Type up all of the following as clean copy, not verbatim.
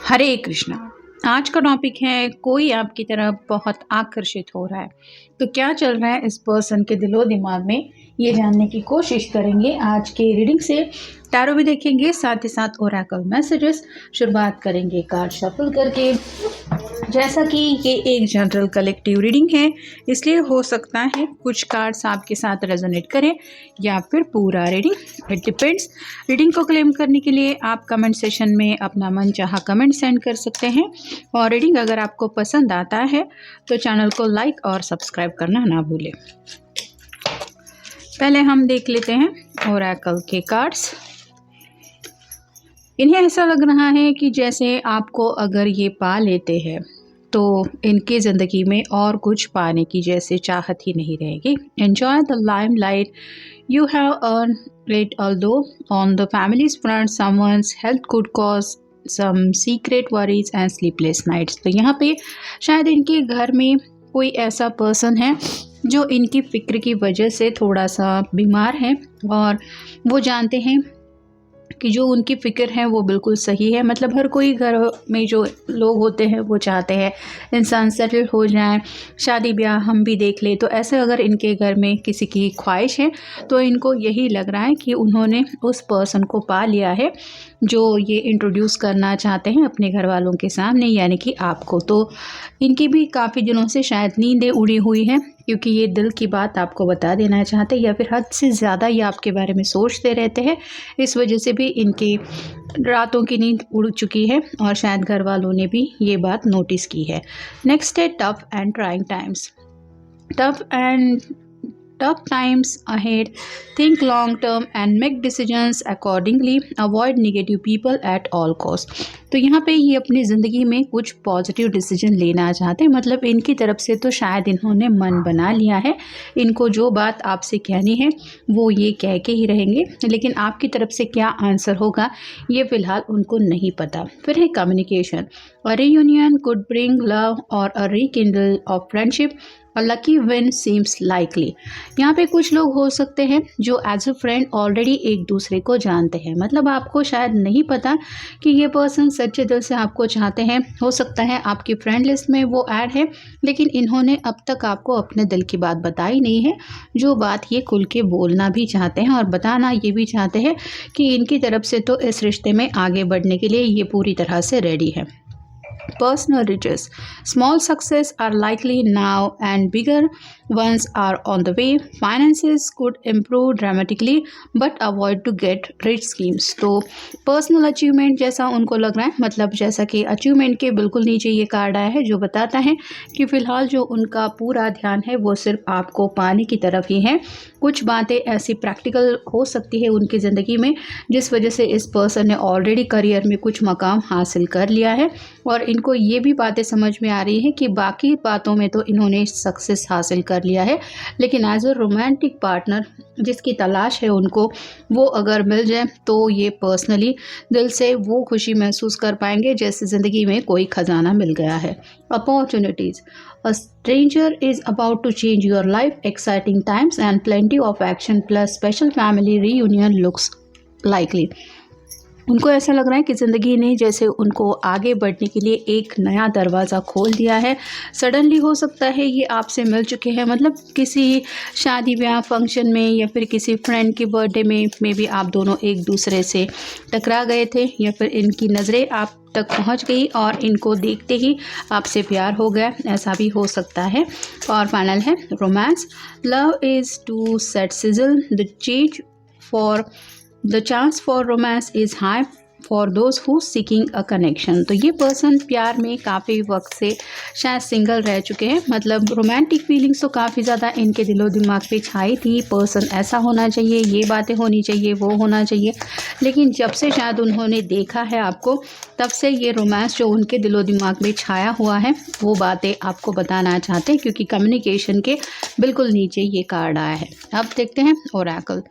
हरे कृष्णा। आज का टॉपिक है कोई आपकी तरफ बहुत आकर्षित हो रहा है, तो क्या चल रहा है इस पर्सन के दिलो दिमाग में, ये जानने की कोशिश करेंगे आज के रीडिंग से। टैरो भी देखेंगे, साथ ही साथ ओरेकल मैसेजेस। शुरुआत करेंगे कार्ड शफल करके। जैसा कि ये एक जनरल कलेक्टिव रीडिंग है, इसलिए हो सकता है कुछ कार्ड्स आपके साथ रेजोनेट करें या फिर पूरा रीडिंग, इट डिपेंड्स। रीडिंग को क्लेम करने के लिए आप कमेंट सेशन में अपना मन चाहा कमेंट सेंड कर सकते हैं। और रीडिंग अगर आपको पसंद आता है तो चैनल को लाइक और सब्सक्राइब करना ना भूलें। पहले हम देख लेते हैं ओरेकल के कार्ड्स। इन्हें ऐसा लग रहा है कि जैसे आपको अगर ये पा लेते हैं तो इनकी ज़िंदगी में और कुछ पाने की जैसे चाहत ही नहीं रहेगी। Enjoy the limelight you have earn it, although on the families front someone's health could cause some secret worries and sleepless nights. तो यहाँ पे शायद इनके घर में कोई ऐसा पर्सन है जो इनकी फ़िक्र की वजह से थोड़ा सा बीमार है, और वो जानते हैं कि जो उनकी फ़िक्र है वो बिल्कुल सही है। मतलब हर कोई घर में जो लोग होते हैं वो चाहते हैं इंसान सेटल हो जाए, शादी ब्याह हम भी देख ले। तो ऐसे अगर इनके घर में किसी की ख्वाहिश है तो इनको यही लग रहा है कि उन्होंने उस पर्सन को पा लिया है जो ये इंट्रोड्यूस करना चाहते हैं अपने घर वालों के सामने, यानी कि आपको। तो इनकी भी काफ़ी दिनों से शायद नींदें उड़ी हुई हैं, क्योंकि ये दिल की बात आपको बता देना चाहते हैं, या फिर हद से ज़्यादा ये आपके बारे में सोचते रहते हैं। इस वजह से भी इनकी रातों की नींद उड़ चुकी है, और शायद घर वालों ने भी ये बात नोटिस की है। नेक्स्ट है tough and trying times. Tough times ahead. Think long term and make decisions accordingly. Avoid negative people at all cost. तो यहाँ पे ये अपनी ज़िंदगी में कुछ पॉजिटिव डिसीजन लेना चाहते हैं। मतलब इनकी तरफ से तो शायद इन्होंने मन बना लिया है, इनको जो बात आपसे कहनी है वो ये कह के ही रहेंगे, लेकिन आपकी तरफ से क्या आंसर होगा ये फ़िलहाल उनको नहीं पता। फिर है communication. A reunion could bring love और a rekindle of friendship. A lucky win seems likely. यहाँ पे कुछ लोग हो सकते हैं जो एज अ फ्रेंड ऑलरेडी एक दूसरे को जानते हैं। मतलब आपको शायद नहीं पता कि ये पर्सन सच्चे दिल से आपको चाहते हैं। हो सकता है आपकी फ्रेंड लिस्ट में वो ऐड है, लेकिन इन्होंने अब तक आपको अपने दिल की बात बताई नहीं है, जो बात ये खुल के बोलना भी चाहते हैं और बताना ये भी चाहते हैं कि इनकी तरफ से तो इस रिश्ते में आगे बढ़ने के लिए ये पूरी तरह से रेडी है। Personal riches. Small success are likely now and bigger ones are on the way. Finances could improve dramatically but avoid to get rich schemes. तो पर्सनल अचीवमेंट जैसा उनको लग रहा है, मतलब जैसा कि अचीवमेंट के बिल्कुल नीचे ये कार्ड आया है जो बताता है कि फ़िलहाल जो उनका पूरा ध्यान है वो सिर्फ आपको पाने की तरफ ही है। कुछ बातें ऐसी प्रैक्टिकल हो सकती है उनकी ज़िंदगी में जिस वजह से इस पर्सन ने ऑलरेडी करियर में कुछ मकाम हासिल कर लिया है, और इनको ये भी बातें समझ में आ रही है कि बाकी बातों में तो इन्होंने सक्सेस हासिल कर लिया है, लेकिन एज अ रोमांटिक पार्टनर जिसकी तलाश है उनको, वो अगर मिल जाए तो ये पर्सनली दिल से वो खुशी महसूस कर पाएंगे जैसे ज़िंदगी में कोई ख़जाना मिल गया है। Opportunities. A stranger is about to change your life. Exciting times and plenty of action plus special family reunion looks likely. उनको ऐसा लग रहा है कि ज़िंदगी ने जैसे उनको आगे बढ़ने के लिए एक नया दरवाज़ा खोल दिया है। सडनली हो सकता है ये आपसे मिल चुके हैं, मतलब किसी शादी ब्याह फंक्शन में या फिर किसी फ्रेंड की बर्थडे में भी आप दोनों एक दूसरे से टकरा गए थे, या फिर इनकी नज़रें आप तक पहुंच गई और इनको देखते ही आपसे प्यार हो गया, ऐसा भी हो सकता है। और फाइनल है romance. Love is to set sizzle the change for The chance for romance is high for those who seeking a connection. तो ये पर्सन प्यार में काफ़ी वक्त से शायद सिंगल रह चुके हैं। मतलब रोमांटिक फीलिंग्स तो काफ़ी ज़्यादा इनके दिलो दिमाग पे छाई थी, पर्सन ऐसा होना चाहिए, ये बातें होनी चाहिए, वो होना चाहिए, लेकिन जब से शायद उन्होंने देखा है आपको, तब से ये रोमांस जो उनके दिलो दिमाग में छाया हुआ है वो बातें आपको बताना चाहते हैं, क्योंकि कम्युनिकेशन के बिल्कुल नीचे ये कार्ड आया है। अब देखते हैं ओरेकल।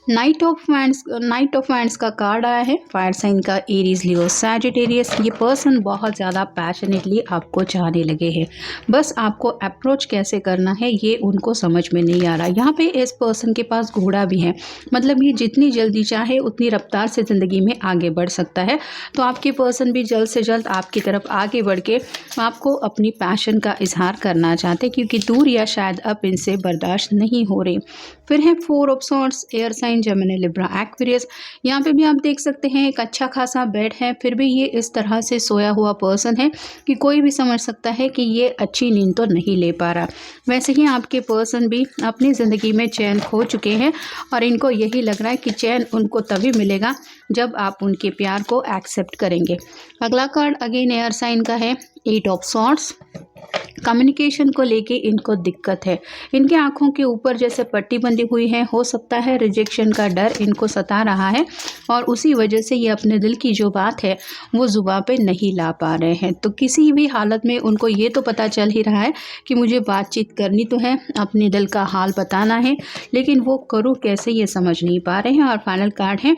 नाइट ऑफ वांड्स का कार्ड आया है फायर साइन का, एरीज, लियो, सैजिटेरियस। ये पर्सन बहुत ज़्यादा पैशनेटली आपको चाहने लगे हैं, बस आपको अप्रोच कैसे करना है ये उनको समझ में नहीं आ रहा। यहाँ पे इस पर्सन के पास घोड़ा भी है, मतलब ये जितनी जल्दी चाहे उतनी रफ्तार से ज़िंदगी में आगे बढ़ सकता है। तो आपके पर्सन भी जल्द से जल्द आपकी तरफ आगे बढ़ के आपको अपनी पैशन का इजहार करना चाहते, क्योंकि दूर या शायद अब इनसे बर्दाश्त नहीं हो रही। फिर है 4 of swords, air sign, Gemini, Libra, Aquarius. यहाँ पे भी आप देख सकते हैं एक अच्छा खासा बेड है, फिर भी ये इस तरह से सोया हुआ पर्सन है कि कोई भी समझ सकता है कि ये अच्छी नींद तो नहीं ले पा रहा। वैसे ही आपके पर्सन भी अपनी ज़िंदगी में चैन खो चुके हैं और इनको यही लग रहा है कि चैन उनको तभी मिलेगा जब आप उनके प्यार को एक्सेप्ट करेंगे। अगला कार्ड अगेन एयर साइन का है, 8 ऑफ सॉर्ड्स। कम्युनिकेशन को लेके इनको दिक्कत है, इनके आंखों के ऊपर जैसे पट्टी बंधी हुई है, हो सकता है रिजेक्शन का डर इनको सता रहा है और उसी वजह से ये अपने दिल की जो बात है वो जुबान पे नहीं ला पा रहे हैं। तो किसी भी हालत में उनको ये तो पता चल ही रहा है कि मुझे बातचीत करनी तो है, अपने दिल का हाल बताना है, लेकिन वो करूँ कैसे ये समझ नहीं पा रहे हैं। और फाइनल कार्ड है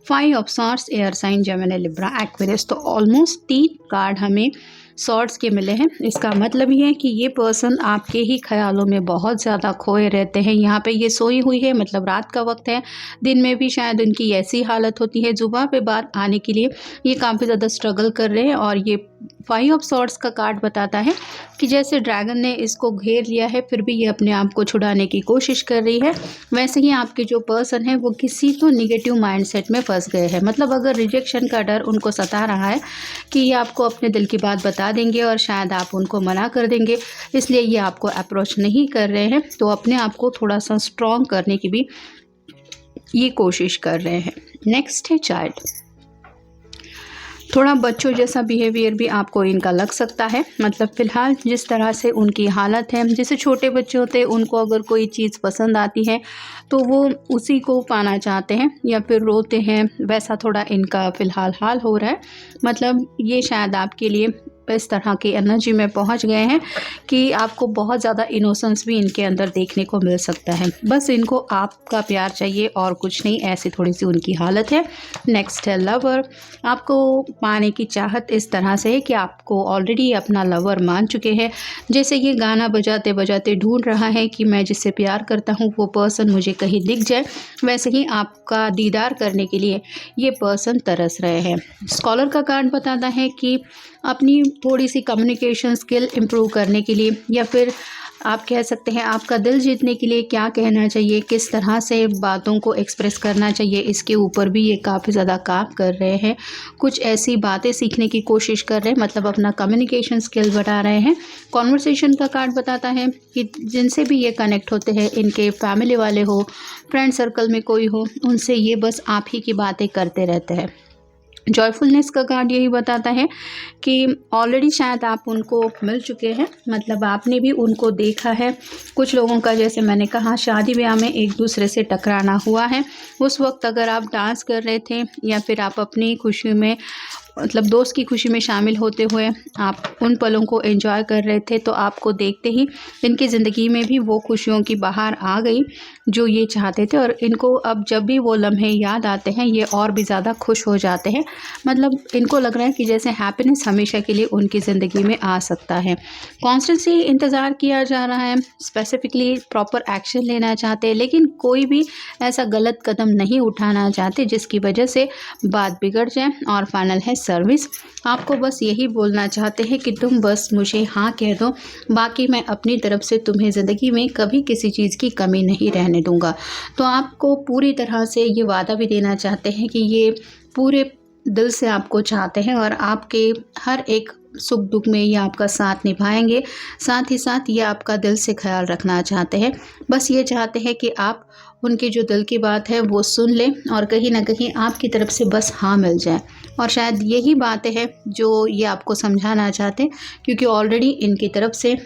5 of swords, air sign, Gemini, Libra, Aquarius. तो ऑलमोस्ट 3 कार्ड हमें सॉर्ड्स के मिले हैं। इसका मतलब ये है कि ये पर्सन आपके ही ख्यालों में बहुत ज़्यादा खोए रहते हैं। यहाँ पे ये सोई हुई है, मतलब रात का वक्त है, दिन में भी शायद उनकी ऐसी हालत होती है। जुबान पे बात आने के लिए ये काफ़ी ज़्यादा स्ट्रगल कर रहे हैं। और ये 5 ऑफ सॉर्ड्स का कार्ड बताता है कि जैसे ड्रैगन ने इसको घेर लिया है, फिर भी ये अपने आप को छुड़ाने की कोशिश कर रही है। वैसे ही आपके जो पर्सन है वो किसी तो निगेटिव माइंडसेट में फंस गए हैं। मतलब अगर रिजेक्शन का डर उनको सता रहा है कि ये आपको अपने दिल की बात बता देंगे और शायद आप उनको मना कर देंगे, इसलिए ये आपको अप्रोच नहीं कर रहे हैं। तो अपने आप को थोड़ा सा स्ट्रॉन्ग करने की भी ये कोशिश कर रहे हैं। नेक्स्ट है चाइल्ड। थोड़ा बच्चों जैसा बिहेवियर भी आपको इनका लग सकता है। मतलब फ़िलहाल जिस तरह से उनकी हालत है, जैसे छोटे बच्चे होते हैं उनको अगर कोई चीज़ पसंद आती है तो वो उसी को पाना चाहते हैं या फिर रोते हैं, वैसा थोड़ा इनका फ़िलहाल हाल हो रहा है। मतलब ये शायद आपके लिए इस तरह की एनर्जी में पहुंच गए हैं कि आपको बहुत ज़्यादा इनोसेंस भी इनके अंदर देखने को मिल सकता है। बस इनको आपका प्यार चाहिए और कुछ नहीं, ऐसी थोड़ी सी उनकी हालत है। नेक्स्ट है लवर। आपको पाने की चाहत इस तरह से है कि आपको ऑलरेडी अपना लवर मान चुके हैं। जैसे ये गाना बजाते बजाते ढूंढ रहा है कि मैं जिससे प्यार करता हूँ वो पर्सन मुझे कहीं दिख जाए, वैसे ही आपका दीदार करने के लिए ये पर्सन तरस रहे हैं। स्कॉलर का कार्ड बताता है कि अपनी थोड़ी सी कम्युनिकेशन स्किल इम्प्रूव करने के लिए या फिर आप कह सकते हैं आपका दिल जीतने के लिए क्या कहना चाहिए, किस तरह से बातों को एक्सप्रेस करना चाहिए, इसके ऊपर भी ये काफ़ी ज़्यादा काम कर रहे हैं। कुछ ऐसी बातें सीखने की कोशिश कर रहे हैं, मतलब अपना कम्युनिकेशन स्किल बढ़ा रहे हैं। कॉन्वर्सेशन का कार्ड बताता है कि जिनसे भी ये कनेक्ट होते हैं, इनके फैमिली वाले हो, फ्रेंड सर्कल में कोई हो, उनसे ये बस आप ही की बातें करते रहते हैं। जॉयफुलनेस का कार्ड यही बताता है कि ऑलरेडी शायद आप उनको मिल चुके हैं, मतलब आपने भी उनको देखा है। कुछ लोगों का जैसे मैंने कहा शादी ब्याह में एक दूसरे से टकराना हुआ है। उस वक्त अगर आप डांस कर रहे थे या फिर आप अपनी खुशी में, मतलब दोस्त की खुशी में शामिल होते हुए आप उन पलों को एंजॉय कर रहे थे, तो आपको देखते ही इनकी ज़िंदगी में भी वो खुशियों की बहार आ गई जो ये चाहते थे। और इनको अब जब भी वो लम्हे याद आते हैं ये और भी ज़्यादा खुश हो जाते हैं। मतलब इनको लग रहा है कि जैसे हैप्पीनेस हमेशा के लिए उनकी ज़िंदगी में आ सकता है। कॉन्स्टेंटली इंतज़ार किया जा रहा है, स्पेसिफिकली प्रॉपर एक्शन लेना चाहते हैं, लेकिन कोई भी ऐसा गलत कदम नहीं उठाना चाहते जिसकी वजह से बात बिगड़ जाए। और फाइनल है सर्विस। आपको बस यही बोलना चाहते हैं कि तुम बस मुझे हाँ कह दो, बाकी मैं अपनी तरफ से तुम्हें ज़िंदगी में कभी किसी चीज़ की कमी नहीं रहने दूंगा। तो आपको पूरी तरह से ये वादा भी देना चाहते हैं कि ये पूरे दिल से आपको चाहते हैं और आपके हर एक सुख दुख में ये आपका साथ निभाएंगे। साथ ही साथ ये आपका दिल से ख्याल रखना चाहते हैं। बस ये चाहते हैं कि आप उनकी जो दिल की बात है वो सुन लें और कहीं ना कहीं आपकी तरफ से बस हाँ मिल जाए। और शायद यही बातें हैं जो ये आपको समझाना चाहते हैं, क्योंकि ऑलरेडी इनकी तरफ से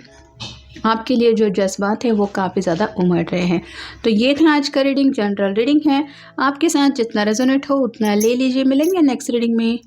आपके लिए जो जज्बात है वो काफ़ी ज़्यादा उमड़ रहे हैं। तो ये था आज का रीडिंग, जनरल रीडिंग है। आपके साथ जितना रेजोनेट हो उतना ले लीजिए। मिलेंगे नेक्स्ट रीडिंग में।